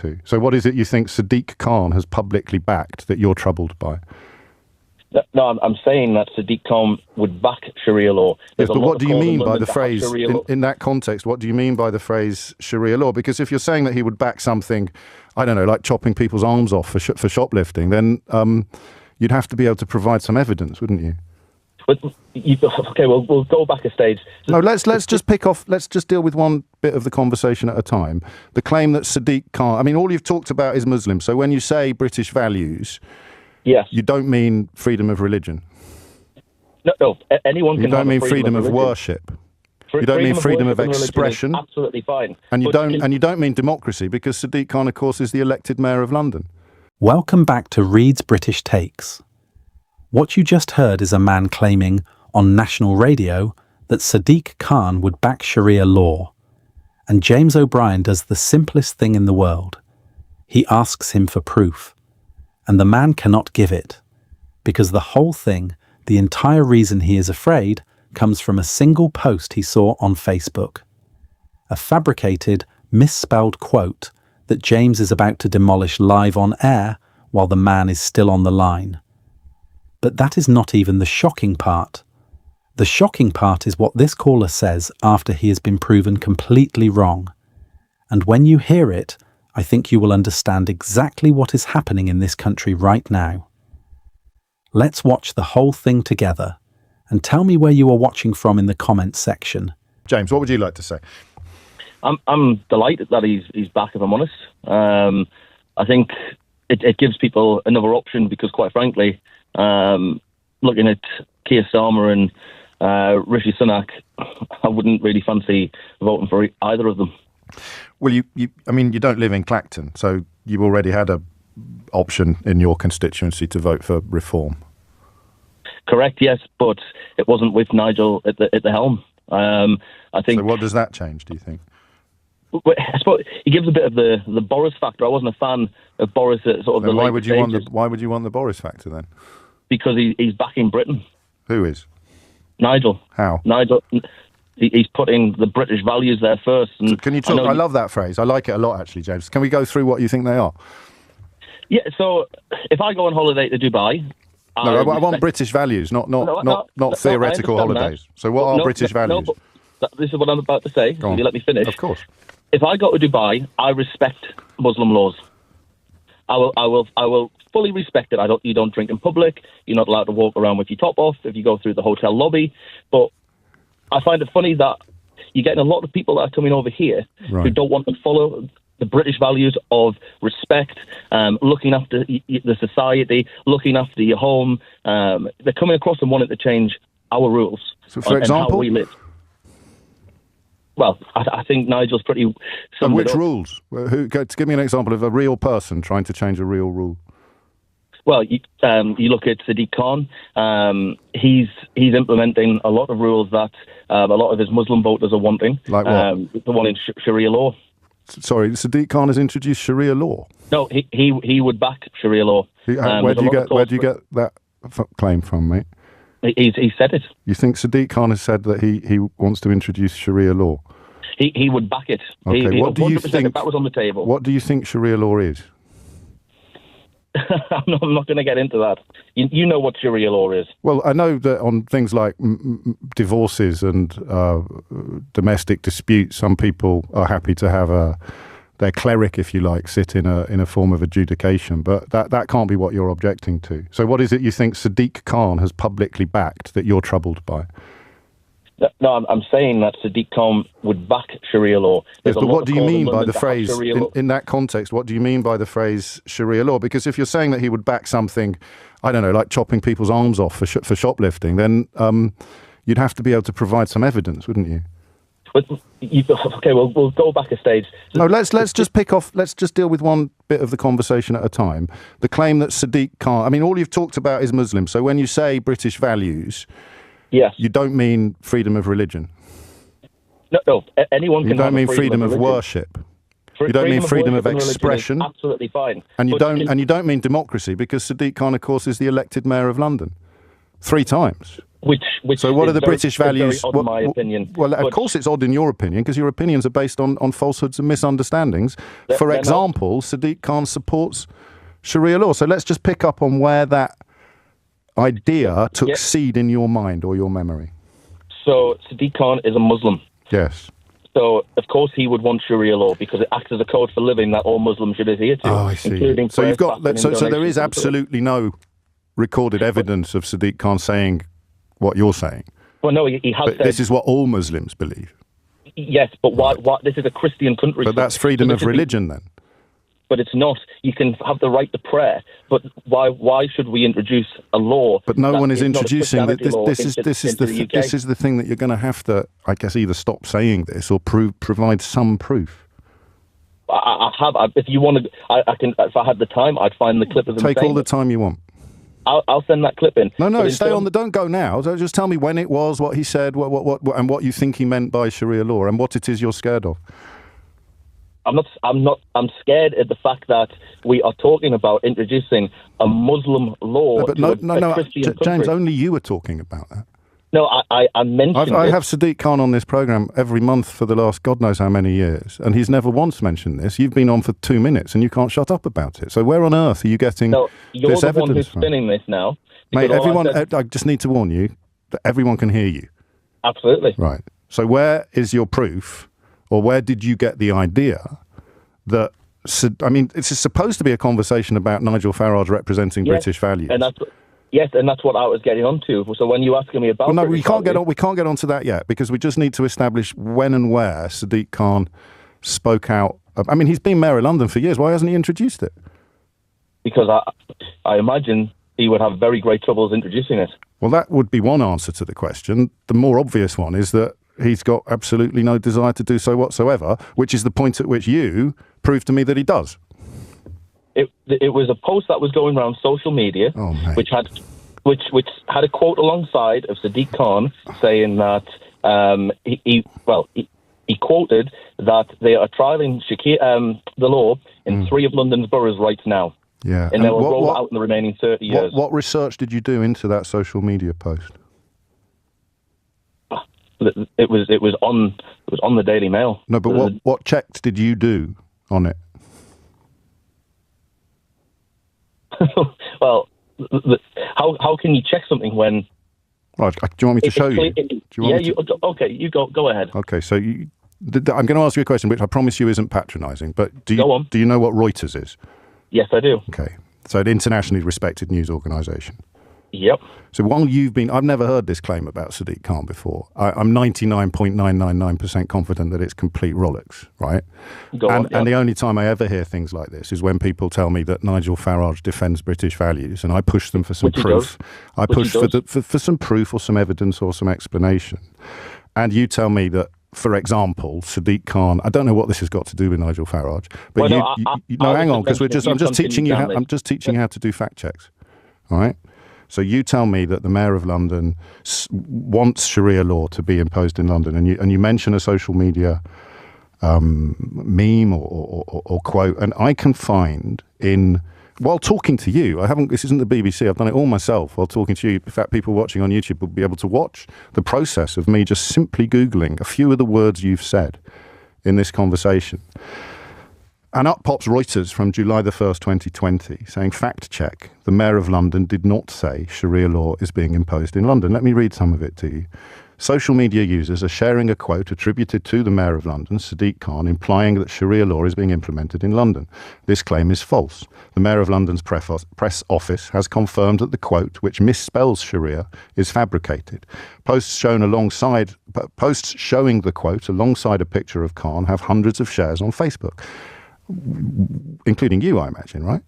to. So what is it you think Sadiq Khan has publicly backed that you're troubled by? No, I'm saying that Sadiq Khan would back Sharia law. Yes, but what do you mean by the phrase, in that context, what do you mean by the phrase Sharia law? Because if you're saying that he would back something, I don't know, like chopping people's arms off for shoplifting, then you'd have to be able to provide some evidence, wouldn't you? Okay, well, we'll go back a stage. No, let's just deal with one bit of the conversation at a time. The claim that Sadiq Khan, I mean, all you've talked about is Muslims. So when you say British values, yes, you don't mean freedom of religion. No, anyone can. You don't mean freedom of worship. You don't mean freedom of expression. Absolutely fine. And you don't mean democracy, because Sadiq Khan, of course, is the elected mayor of London. Welcome back to Reed's British Takes. What you just heard is a man claiming on national radio that Sadiq Khan would back Sharia law. And James O'Brien does the simplest thing in the world. He asks him for proof. And the man cannot give it. Because the whole thing, the entire reason he is afraid, comes from a single post he saw on Facebook. A fabricated, misspelled quote that James is about to demolish live on air while the man is still on the line. But that is not even the shocking part. The shocking part is what this caller says after he has been proven completely wrong. And when you hear it, I think you will understand exactly what is happening in this country right now. Let's watch the whole thing together, and tell me where you are watching from in the comments section. James, what would you like to say? I'm delighted that he's back, if I'm honest. I think it gives people another option, because quite frankly, looking at Keir Starmer and Rishi Sunak, I wouldn't really fancy voting for either of them. Well, you don't live in Clacton, so you already had a option in your constituency to vote for reform. Correct, yes, but it wasn't with Nigel at the helm. I think. So what does that change, do you think? I suppose he gives a bit of the Boris factor. I wasn't a fan of Boris at sort of the why would you want the Boris factor then? Because he's backing Britain. Who is? Nigel. How? Nigel. He's putting the British values there first. And so can you talk? I love that phrase. I like it a lot, actually, James. Can we go through what you think they are? Yeah. So if I go on holiday to Dubai. No, I want British values, not theoretical holidays. That. So what are British values? This is what I'm about to say. If you let me finish. Of course. If I go to Dubai, I respect Muslim laws. I will fully respect it. You don't drink in public. You're not allowed to walk around with your top off if you go through the hotel lobby. But I find it funny that you're getting a lot of people that are coming over here who don't want to follow the British values of respect, looking after the society, looking after your home. They're coming across and wanting to change our rules. So, for example, how we live. Well, I think Nigel's pretty. And which rules? Give me an example of a real person trying to change a real rule. Well, you look at Sadiq Khan. He's implementing a lot of rules that a lot of his Muslim voters are wanting. Like what? The one in Sharia law. Sorry, Sadiq Khan has introduced Sharia law. No, he would back Sharia law. Where do you get that claim from, mate? He said it. You think Sadiq Khan has said that he wants to introduce Sharia law? He would back it. Okay, what do you think? If that was on the table. What do you think Sharia law is? I'm not going to get into that. You know what Sharia law is. Well, I know that on things like divorces and domestic disputes, some people are happy to have their cleric, if you like, sit in a form of adjudication, but that can't be what you're objecting to. So what is it you think Sadiq Khan has publicly backed that you're troubled by? No, I'm saying that Sadiq Khan would back Sharia law. Yes, but what do you mean by the phrase, in that context, what do you mean by the phrase Sharia law? Because if you're saying that he would back something, I don't know, like chopping people's arms off for shoplifting, then you'd have to be able to provide some evidence, wouldn't you? Okay, well, we'll go back a stage. No, let's just deal with one bit of the conversation at a time. The claim that Sadiq Khan, I mean, all you've talked about is Muslims. So when you say British values, yes, you don't mean freedom of religion. No, anyone can. You don't mean freedom of worship. You don't mean freedom of expression. Absolutely fine. And you don't mean democracy, because Sadiq Khan, of course, is the elected mayor of London 3 times. Which so what are the British values? Very odd in my opinion. Well, of course it's odd in your opinion, because your opinions are based on falsehoods and misunderstandings. For example, Sadiq Khan supports Sharia law. So let's just pick up on where that idea took seed in your mind or your memory. So Sadiq Khan is a Muslim. Yes. So, of course, he would want Sharia law because it acts as a code for living that all Muslims should adhere to. Oh, I see. So you've got so there is absolutely no recorded evidence of Sadiq Khan saying what you're saying. Well, no, he has but said... This is what all Muslims believe. Yes, but why this is a Christian country. But that's freedom of religion then. But it's not. You can have the right to prayer, but why should we introduce a law? But no one is introducing that. This is the thing that you're going to have to, I guess, either stop saying this or provide some proof. I have. If you want to, I can. If I had the time, I'd find the clip of them. Take all the time you want. I'll send that clip in. No, stay on the. Don't go now. So just tell me when it was, what he said, what, and what you think he meant by Sharia law, and what it is you're scared of. I'm scared at the fact that we are talking about introducing a Muslim law. No, Christian James, only you are talking about that. No, I mentioned I have Sadiq Khan on this programme every month for the last God knows how many years, and he's never once mentioned this. You've been on for 2 minutes and you can't shut up about it. So where on earth are you getting this evidence from? You're the one who's spinning this now. Mate, I just need to warn you that everyone can hear you. Absolutely. Right. So where is your proof, or where did you get the idea that, I mean, it's supposed to be a conversation about Nigel Farage representing British values. And that's what I was getting onto. So when you asking me about, well, no, we can't get onto that yet, because we just need to establish when and where Sadiq Khan spoke out. I mean, he's been mayor of London for years. Why hasn't he introduced it? Because I imagine he would have very great troubles introducing it. Well, that would be one answer to the question. The more obvious one is that he's got absolutely no desire to do so whatsoever, which is the point at which you proved to me that he does. It was a post that was going around social media, which had a quote alongside of Sadiq Khan saying that he quoted that they are trialling the law in 3 of London's boroughs right now. Yeah, and they will roll it out in the remaining 30 years. What research did you do into that social media post? It was on the Daily Mail. No, but what checks did you do on it? Well, how can you check something when? Right, do you want me to show you? Okay, you go ahead. Okay, so I'm going to ask you a question, which I promise you isn't patronising. But do you know what Reuters is? Yes, I do. Okay, so an internationally respected news organisation. Yep. So while I've never heard this claim about Sadiq Khan before. I'm 99.999% confident that it's complete rollocks, right? And the only time I ever hear things like this is when people tell me that Nigel Farage defends British values, and I push them for some proof. I push for some proof or some evidence or some explanation. And you tell me that, for example, Sadiq Khan, I don't know what this has got to do with Nigel Farage, but hang on, because I'm just teaching you how to do fact checks, all right? So you tell me that the Mayor of London wants Sharia law to be imposed in London, and you mention a social media meme or quote, and I can find while talking to you, this isn't the BBC, I've done it all myself while talking to you. In fact, people watching on YouTube will be able to watch the process of me just simply Googling a few of the words you've said in this conversation. And up pops Reuters from July the 1st, 2020, saying, fact check, the Mayor of London did not say Sharia law is being imposed in London. Let me read some of it to you. Social media users are sharing a quote attributed to the Mayor of London, Sadiq Khan, implying that Sharia law is being implemented in London. This claim is false. The Mayor of London's press office has confirmed that the quote, which misspells Sharia, is fabricated. Posts showing the quote alongside a picture of Khan have hundreds of shares on Facebook, including you, I imagine, right?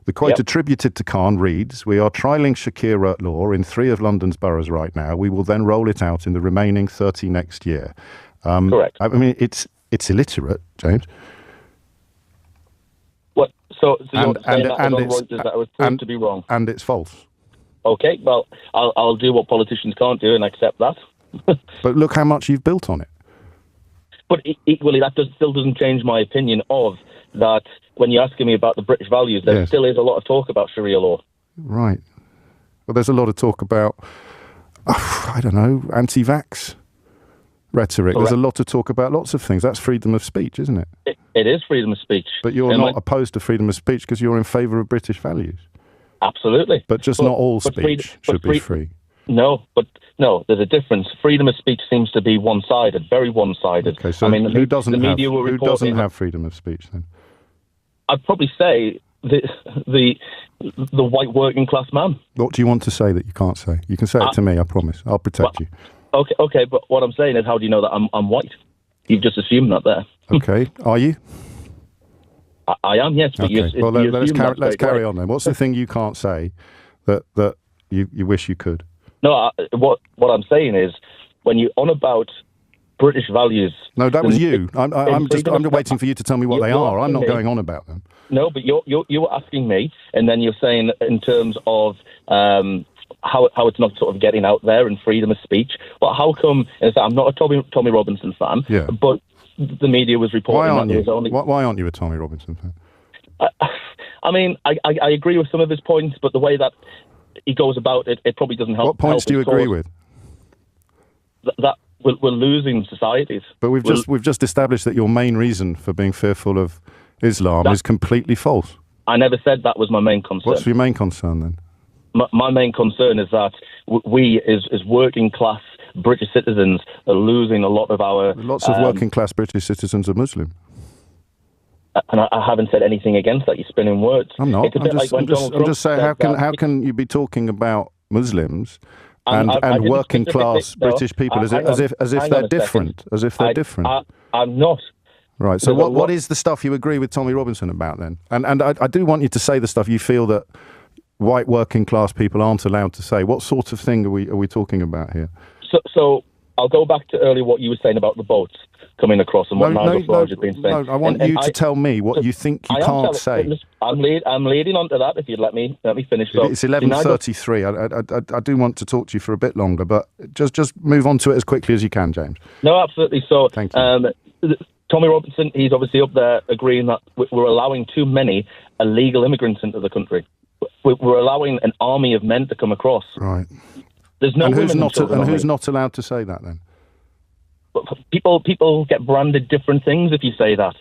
The quote attributed to Khan reads, "We are trialling Sharia law in 3 of London's boroughs right now. We will then roll it out in the remaining 30 next year." Correct. I mean, it's illiterate, James. What? So you're saying that was proved to be wrong, and it's false. Okay, well, I'll do what politicians can't do and accept that. But look how much you've built on it. But equally, that still doesn't change my opinion of that. When you're asking me about the British values, there still is a lot of talk about Sharia law. Right. Well, there's a lot of talk about I don't know, anti-vax rhetoric. Correct. There's a lot to talk about lots of things. That's freedom of speech, isn't it? It is freedom of speech. But you're not opposed to freedom of speech because you're in favour of British values. Absolutely. But not all speech should be free. No, there's a difference. Freedom of speech seems to be one-sided, very one-sided. Okay, so who doesn't have freedom of speech then? I'd probably say the white working class man. What do you want to say that you can't say? You can say it to me, I promise. I'll protect you. Okay, but what I'm saying is, how do you know that I'm white? You've just assumed that there. Okay, are you? I am, yes. But okay. Well, let's carry on then. What's the thing you can't say that you wish you could? No, what I'm saying is, when you're on about British values... No, that was you. I'm just waiting for you to tell me what they are. I'm not going on about them. No, but you were asking me, and then you're saying in terms of how it's not sort of getting out there and freedom of speech. Well, how come... I'm not a Tommy Robinson fan, but the media was reporting that there was only... Why aren't you a Tommy Robinson fan? I mean, I agree with some of his points, but the way that he goes about it, it probably doesn't help. What points do you agree with? That we're losing societies. But we've just established that your main reason for being fearful of Islam is completely false. I never said that was my main concern. What's your main concern then? My main concern is that we, as working class British citizens, are losing a lot of our... Lots of working class British citizens are Muslim. And I haven't said anything against that. You're spinning words. I'm not. I'm just saying, how can you be talking about Muslims and working class British people as if they're different? As if they're different. I'm not. Right. So what is the stuff you agree with Tommy Robinson about then? And I do want you to say the stuff you feel that white working class people aren't allowed to say. What sort of thing are we talking about here? So I'll go back to earlier what you were saying about the boats coming across and what Nigel Farage has been saying. No, I want you to tell me what you think you can't say. I'm leading on to that. If you'd let me finish. So, it's 11:33. I do want to talk to you for a bit longer, but just move on to it as quickly as you can, James. No, absolutely. So, thank you. Tommy Robinson, he's obviously up there agreeing that we're allowing too many illegal immigrants into the country. We're allowing an army of men to come across. Right. There's no women and who's not allowed to say that then? People get branded different things if you say that.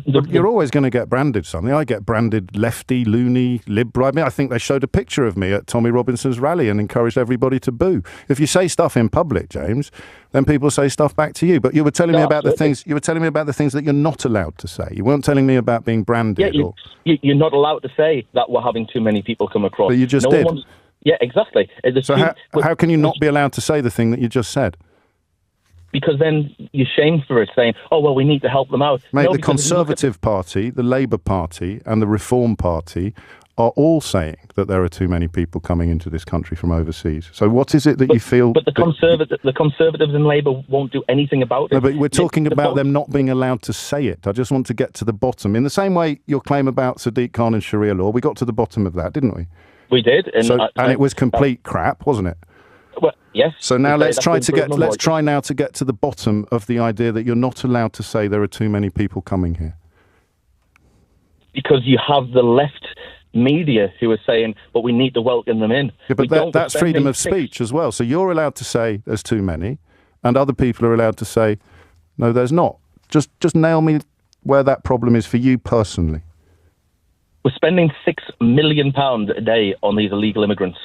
You're always going to get branded something. I get branded lefty, loony, liberal. I mean, I think they showed a picture of me at Tommy Robinson's rally and encouraged everybody to boo. If you say stuff in public, James, then people say stuff back to you. But you were telling me about the things. You were telling me about the things that you're not allowed to say. You weren't telling me about being branded. Yeah, you're not allowed to say that we're having too many people come across. But you just did. Yeah, exactly. So how can you not be allowed to say the thing that you just said? Because then you're shamed for it, saying, oh, well, we need to help them out. Mate, the Conservative Party, the Labour Party and the Reform Party are all saying that there are too many people coming into this country from overseas. So what is it that you feel... But the Conservatives and Labour won't do anything about it. No, but we're talking about them not being allowed to say it. I just want to get to the bottom. In the same way your claim about Sadiq Khan and Sharia law, we got to the bottom of that, didn't we? We did. And it was complete crap, wasn't it? Well, yes. So now let's try now to get to the bottom of the idea that you're not allowed to say there are too many people coming here. Because you have the left media who are saying, but we need to welcome them in. Yeah, but that's freedom of speech as well. So you're allowed to say there's too many, and other people are allowed to say, no, there's not. Just nail me where that problem is for you personally. We're spending £6 million a day on these illegal immigrants.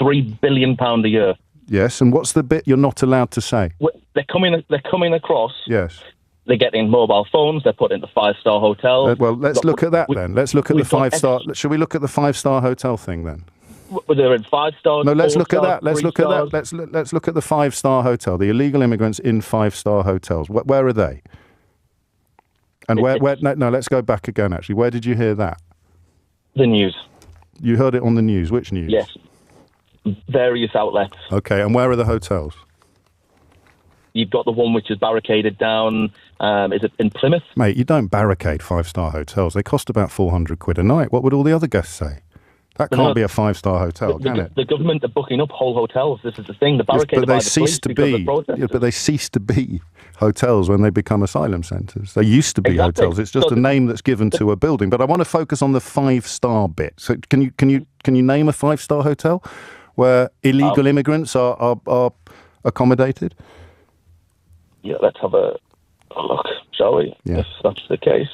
£3 billion a year. Yes, and what's the bit you're not allowed to say? They're coming across. Yes. They're getting mobile phones. They're put into five-star hotels. Well, let's look at that then. Let's look at the five-star. Shall we look at the five-star hotel thing then? They're in 5 stars. No, let's look at that. Let's look at that. Let's look at the 5-star hotel. The illegal immigrants in 5-star hotels. Where are they? And where? No, let's go back again. Actually, where did you hear that? The news. You heard it on the news. Which news? Yes. Various outlets. Okay, and where are the hotels? You've got the one which is barricaded down. Is it in Plymouth? Mate, you don't barricade 5-star hotels. They cost about £400 a night. What would all the other guests say? That can't be a 5-star hotel, can it? The government are booking up whole hotels. This is the thing. The barricaded by the police because of protesters. But they cease to be hotels when they become asylum centres. They used to be hotels. It's just a name that's given to a building. But I want to focus on the 5-star bit. So can you name a 5-star hotel? where illegal immigrants are accommodated? Yeah, let's have a look, shall we? Yeah. If that's the case.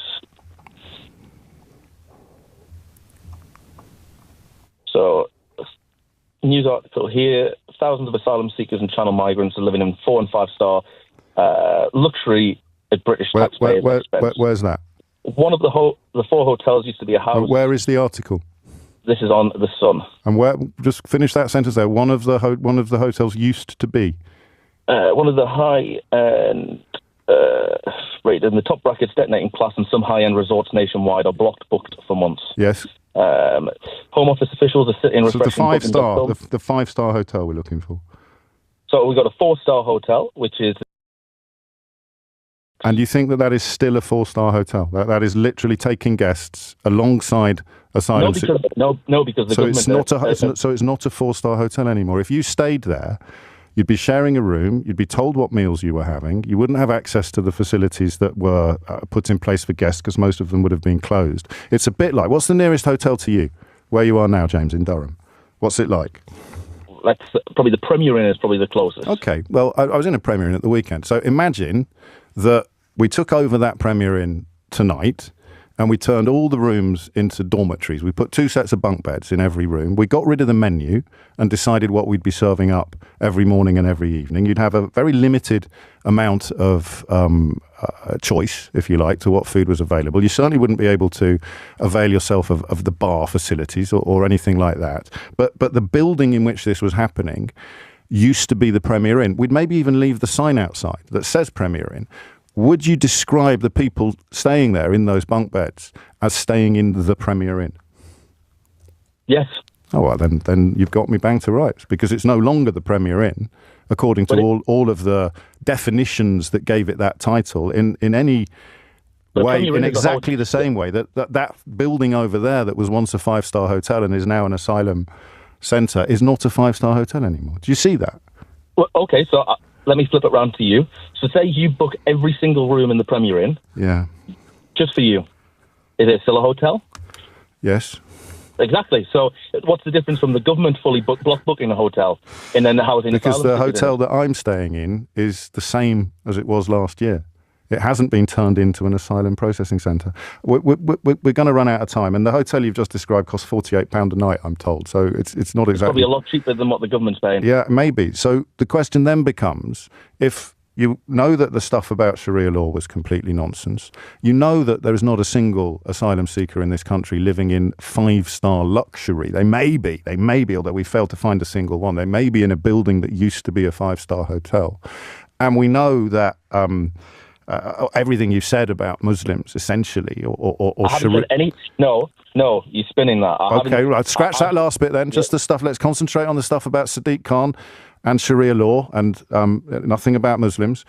So, news article here: thousands of asylum seekers and channel migrants are living in 4- and 5-star luxury at British taxpayers' expense. Where's that? One of the 4 hotels used to be a house. Where is the article? This is on The Sun. And where? Just finish that sentence there. One of the hotels used to be. One of the high-end, rated in the top brackets, detonating class, and some high-end resorts nationwide are booked for months. Yes. Home Office officials are sitting refreshing. So the 5-star hotel we're looking for. So we've got a 4-star hotel, which is. And you think that is still a 4-star hotel? That is literally taking guests alongside asylum seekers? No, because the government. So it's not a 4-star hotel anymore. If you stayed there, you'd be sharing a room. You'd be told what meals you were having. You wouldn't have access to the facilities that were put in place for guests because most of them would have been closed. It's a bit like, what's the nearest hotel to you, where you are now, James, in Durham? What's it like? That's probably the Premier Inn is probably the closest. Okay, well, I was in a Premier Inn at the weekend. So imagine that we took over that Premier Inn tonight and we turned all the rooms into dormitories. We put 2 sets of bunk beds in every room. We got rid of the menu and decided what we'd be serving up every morning and every evening. You'd have a very limited amount of choice, if you like, to what food was available. You certainly wouldn't be able to avail yourself of the bar facilities or anything like that. But the building in which this was happening used to be the Premier Inn. We'd maybe even leave the sign outside that says Premier Inn. Would you describe the people staying there in those bunk beds as staying in the Premier Inn? Yes. Oh, well, then you've got me bang to rights, because it's no longer the Premier Inn, according to all of the definitions that gave it that title, in any way, in exactly the same way that building over there that was once a 5-star hotel and is now an asylum centre is not a 5-star hotel anymore. Do you see that? Well, okay, so let me flip it round to you. So say you book every single room in the Premier Inn. Yeah. Just for you. Is it still a hotel? Yes. Exactly. So what's the difference from the government fully block booking a hotel and then the housing? Because the hotel that I'm staying in is the same as it was last year. It hasn't been turned into an asylum processing centre. We're going to run out of time, and the hotel you've just described costs £48 a night, I'm told. So it's not exactly... It's probably a lot cheaper than what the government's paying. Yeah, maybe. So the question then becomes, if you know that the stuff about Sharia law was completely nonsense, you know that there is not a single asylum seeker in this country living in 5-star luxury. They may be, although we failed to find a single one. They may be in a building that used to be a 5-star hotel. And we know that... everything you said about Muslims, essentially, or I haven't said any. No, you're spinning that. Okay, right. Scratch that last bit then. Just the stuff. Let's concentrate on the stuff about Sadiq Khan and Sharia law, and nothing about Muslims,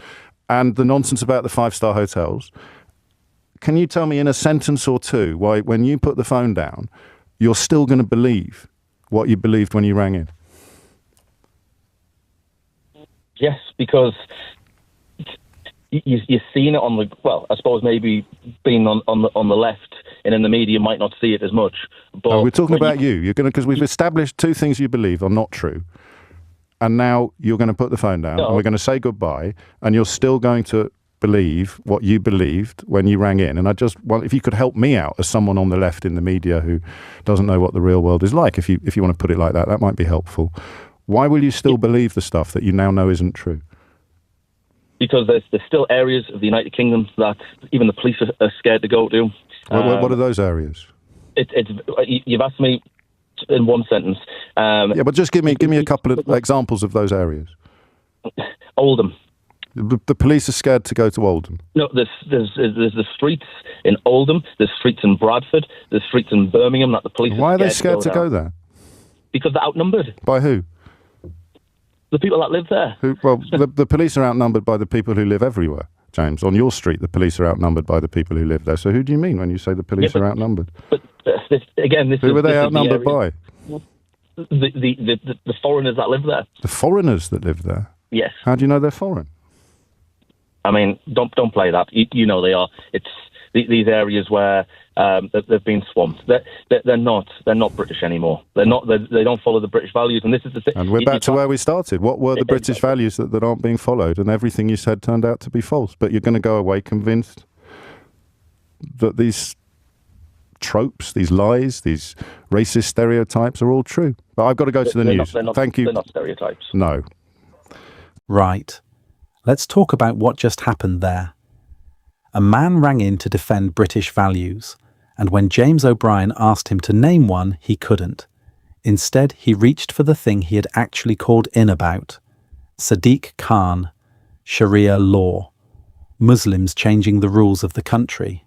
and the nonsense about the 5-star hotels. Can you tell me in a sentence or two why, when you put the phone down, you're still going to believe what you believed when you rang in? Yes, because you're seeing it on the, well, I suppose maybe being on the left and in the media might not see it as much. But we're talking about you. You're going to, because we've established 2 things you believe are not true, and now you're going to put the phone down, and we're going to say goodbye, and you're still going to believe what you believed when you rang in. And I just want, if you could help me out as someone on the left in the media who doesn't know what the real world is like, if you want to put it like that, that might be helpful. Why will you still believe the stuff that you now know isn't true? Because there's still areas of the United Kingdom that even the police are scared to go to. What are those areas? You've asked me in one sentence. Yeah, but just give me a couple of examples of those areas. Oldham. The police are scared to go to Oldham. No, there's the streets in Oldham, there's streets in Bradford, there's streets in Birmingham that the police Why are they scared to go there? Because they're outnumbered. By who? The people that live there. Well, the police are outnumbered by the people who live everywhere, James. On your street, the police are outnumbered by the people who live there. So who do you mean when you say the police are outnumbered? But who are they outnumbered by? The foreigners that live there. The foreigners that live there? Yes. How do you know they're foreign? I mean, don't play that. You know they are. It's these areas where They've been swamped. They're not British anymore. They don't follow the British values, and this is the thing. And we're back to where we started. What were the British values that aren't being followed? And everything you said turned out to be false. But you're going to go away convinced that these tropes, these lies, these racist stereotypes are all true. But I've got to go to the news. Thank you. They're not stereotypes. No. Right. Let's talk about what just happened there. A man rang in to defend British values, and when James O'Brien asked him to name one, he couldn't. Instead, he reached for the thing he had actually called in about: Sadiq Khan, Sharia law, Muslims changing the rules of the country.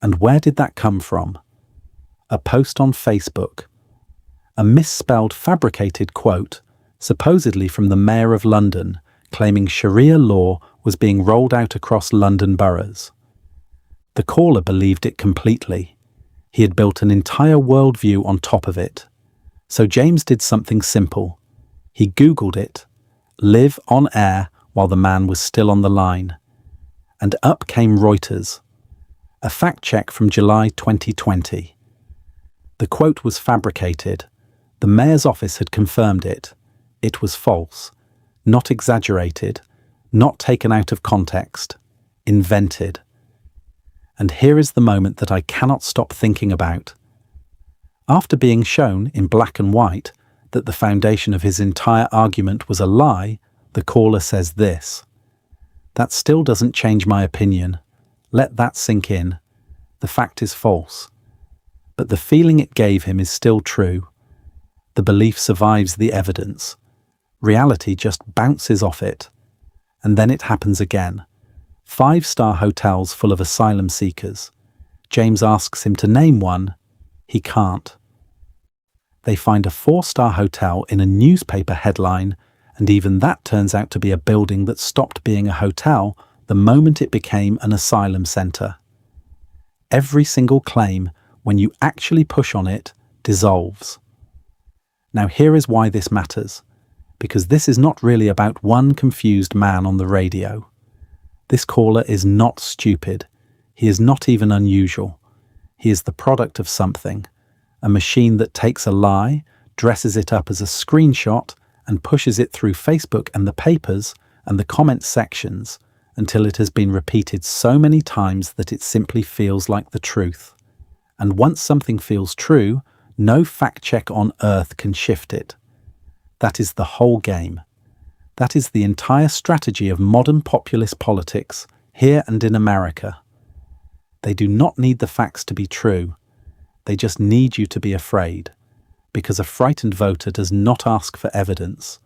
And where did that come from? A post on Facebook. A misspelled, fabricated quote, supposedly from the Mayor of London, claiming Sharia law was being rolled out across London boroughs. The caller believed it completely. He had built an entire worldview on top of it. So James did something simple. He Googled it, live on air, while the man was still on the line. And up came Reuters. A fact check from July 2020. The quote was fabricated. The mayor's office had confirmed it. It was false, not exaggerated, not taken out of context, invented. And here is the moment that I cannot stop thinking about. After being shown in black and white that the foundation of his entire argument was a lie, the caller says this: "That still doesn't change my opinion. Let that sink in. The fact is false. But the feeling it gave him is still true. The belief survives the evidence. Reality just bounces off it. And then it happens again. 5-star hotels full of asylum seekers. James asks him to name one. He can't. They find a 4-star hotel in a newspaper headline, and even that turns out to be a building that stopped being a hotel the moment it became an asylum centre. Every single claim, when you actually push on it, dissolves. Now here is why this matters, because this is not really about one confused man on the radio. This caller is not stupid. He is not even unusual. He is the product of something, a machine that takes a lie, dresses it up as a screenshot, and pushes it through Facebook and the papers and the comment sections until it has been repeated so many times that it simply feels like the truth. And once something feels true, no fact check on earth can shift it. That is the whole game. That is the entire strategy of modern populist politics, here and in America. They do not need the facts to be true. They just need you to be afraid, because a frightened voter does not ask for evidence.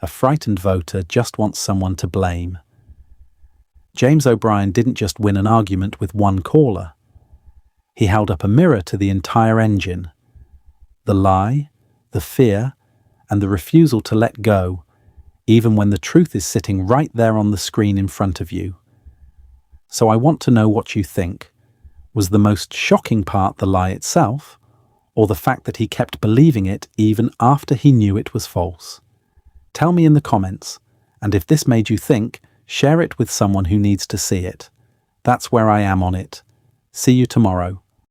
A frightened voter just wants someone to blame. James O'Brien didn't just win an argument with one caller. He held up a mirror to the entire engine. The lie, the fear, and the refusal to let go, even when the truth is sitting right there on the screen in front of you. So I want to know what you think. Was the most shocking part the lie itself, or the fact that he kept believing it even after he knew it was false? Tell me in the comments, and if this made you think, share it with someone who needs to see it. That's where I am on it. See you tomorrow.